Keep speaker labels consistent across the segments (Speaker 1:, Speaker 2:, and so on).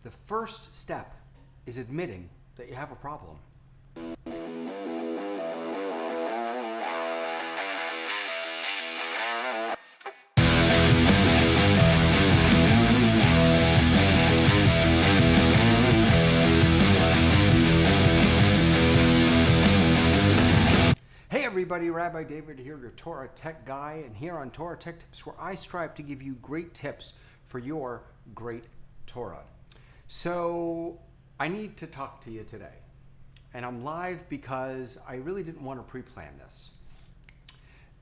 Speaker 1: The first step is admitting that you have a problem. Hey everybody, Rabbi David here, your Torah tech guy, and here on Torah Tech Tips, where I strive to give you great tips for your great Torah. So I need to talk to you today, and I'm live because I really didn't want to pre-plan this.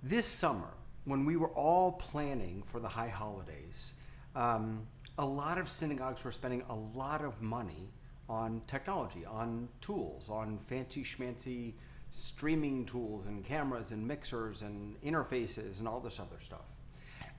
Speaker 1: This summer, when we were all planning for the high holidays, a lot of synagogues were spending a lot of money on technology, on tools, on fancy schmancy streaming tools and cameras and mixers and interfaces and all this other stuff.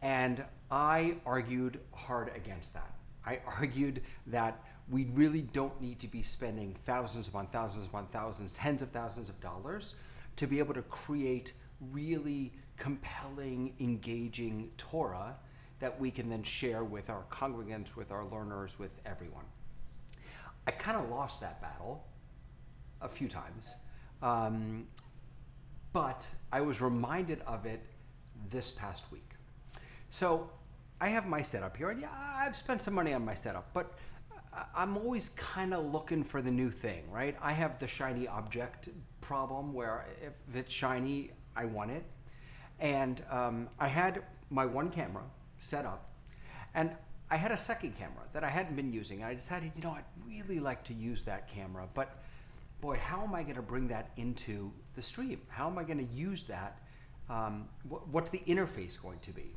Speaker 1: And I argued hard against that. I argued that we really don't need to be spending thousands upon thousands upon thousands, tens of thousands of dollars to be able to create really compelling, engaging Torah that we can then share with our congregants, with our learners, with everyone. I kind of lost that battle a few times. But I was reminded of it this past week. So I have my setup here, and yeah, I've spent some money on my setup, but I'm always kind of looking for the new thing, right? I have the shiny object problem where if it's shiny, I want it. And I had my one camera set up, and I had a second camera that I hadn't been using. I decided, I'd really like to use that camera, but boy, how am I going to bring that into the stream? How am I going to use that? What's the interface going to be?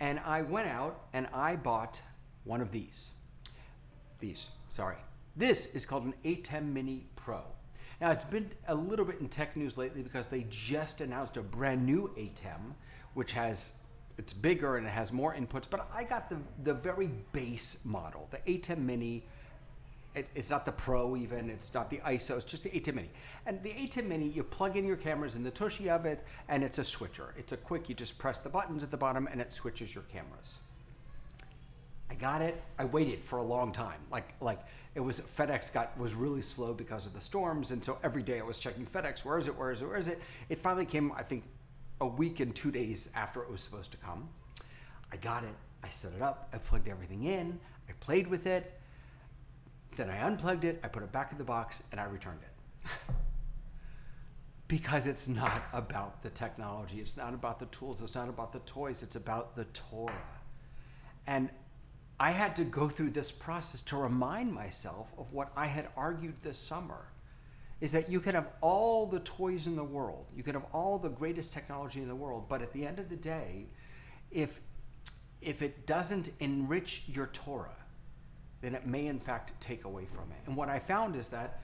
Speaker 1: And I went out and I bought one of these. This is called an ATEM Mini Pro. Now, it's been a little bit in tech news lately because they just announced a brand new ATEM, which it's bigger and it has more inputs, but I got the very base model, the ATEM Mini. It's not the Pro even, it's not the ISO, it's just the ATEM Mini. And the ATEM Mini, you plug in your cameras in the tushy of it, and it's a switcher. It's you just press the buttons at the bottom and it switches your cameras. I got it, I waited for a long time. Like it was, FedEx was really slow because of the storms, and so every day I was checking FedEx, where is it? It finally came, I think, a week and 2 days after it was supposed to come. I got it, I set it up, I plugged everything in, I played with it, then I unplugged it, I put it back in the box, and I returned it. Because it's not about the technology, it's not about the tools, it's not about the toys, it's about the Torah. And I had to go through this process to remind myself of what I had argued this summer, is that you can have all the toys in the world, you can have all the greatest technology in the world, but at the end of the day, if it doesn't enrich your Torah, then it may in fact take away from it. And what I found is that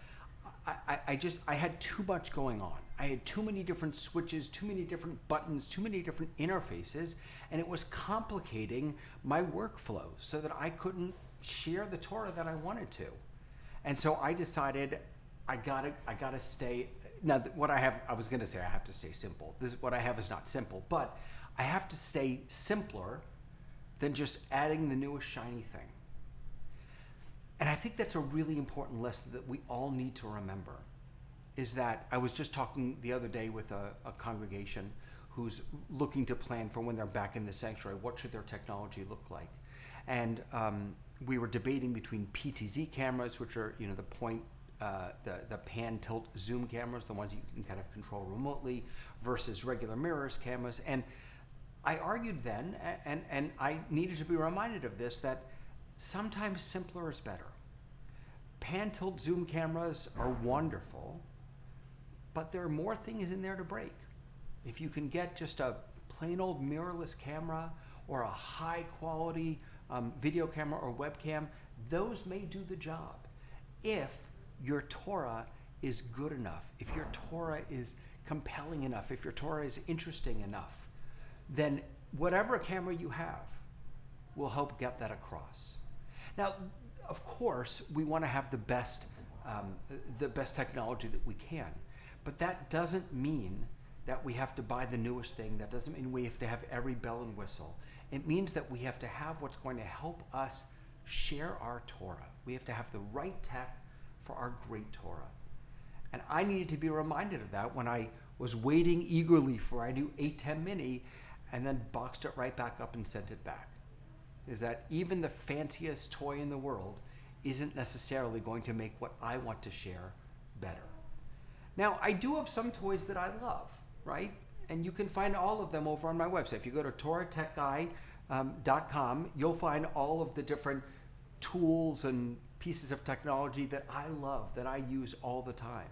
Speaker 1: I had too much going on. I had too many different switches, too many different buttons, too many different interfaces, and it was complicating my workflow so that I couldn't share the Torah that I wanted to. And so I decided I gotta stay. Now what I have, I was gonna say I have to stay simple. What I have is not simple, but I have to stay simpler than just adding the newest shiny thing. And I think that's a really important lesson that we all need to remember, is that I was just talking the other day with a congregation who's looking to plan for when they're back in the sanctuary, what should their technology look like? And we were debating between PTZ cameras, which are, the pan, tilt, zoom cameras, the ones you can kind of control remotely, versus regular mirrorless cameras. And I argued then, and I needed to be reminded of this, that sometimes simpler is better. Pan, tilt, zoom cameras are wonderful, but there are more things in there to break. If you can get just a plain old mirrorless camera or a high quality video camera or webcam, those may do the job. If your Torah is good enough, if your Torah is compelling enough, if your Torah is interesting enough, then whatever camera you have will help get that across. Now, of course, we want to have the best technology that we can, but that doesn't mean that we have to buy the newest thing. That doesn't mean we have to have every bell and whistle. It means that we have to have what's going to help us share our Torah. We have to have the right tech for our great Torah. And I needed to be reminded of that when I was waiting eagerly for our new 810 mini and then boxed it right back up and sent it back. Is that even the fanciest toy in the world isn't necessarily going to make what I want to share better. Now, I do have some toys that I love, right? And you can find all of them over on my website. If you go to TorahTechGuy.com, you'll find all of the different tools and pieces of technology that I love, that I use all the time.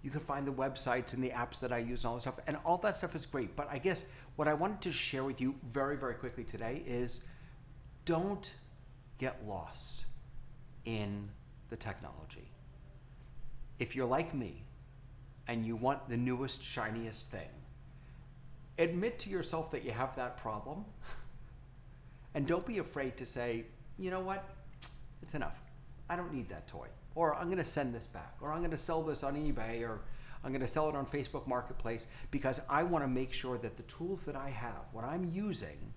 Speaker 1: You can find the websites and the apps that I use and all that stuff, and all that stuff is great. But I guess what I wanted to share with you very, very quickly today is don't get lost in the technology. If you're like me and you want the newest, shiniest thing, admit to yourself that you have that problem and don't be afraid to say, you know what, it's enough. I don't need that toy. Or I'm going to send this back. Or I'm going to sell this on eBay. Or I'm going to sell it on Facebook Marketplace because I want to make sure that the tools that I have, what I'm using,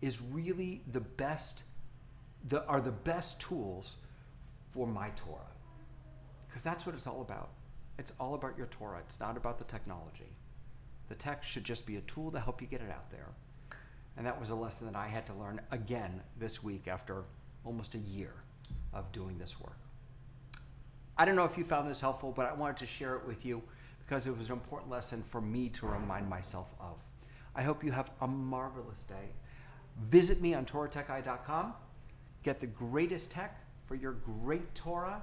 Speaker 1: is really the best tools for my Torah. Because that's what it's all about. It's all about your Torah. It's not about the technology. The tech should just be a tool to help you get it out there. And that was a lesson that I had to learn again this week after almost a year of doing this work. I don't know if you found this helpful, but I wanted to share it with you because it was an important lesson for me to remind myself of. I hope you have a marvelous day. Visit me on TorahTechGuy.com. Get the greatest tech for your great Torah,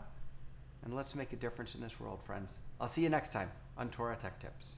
Speaker 1: and let's make a difference in this world, friends. I'll see you next time on Torah Tech Tips.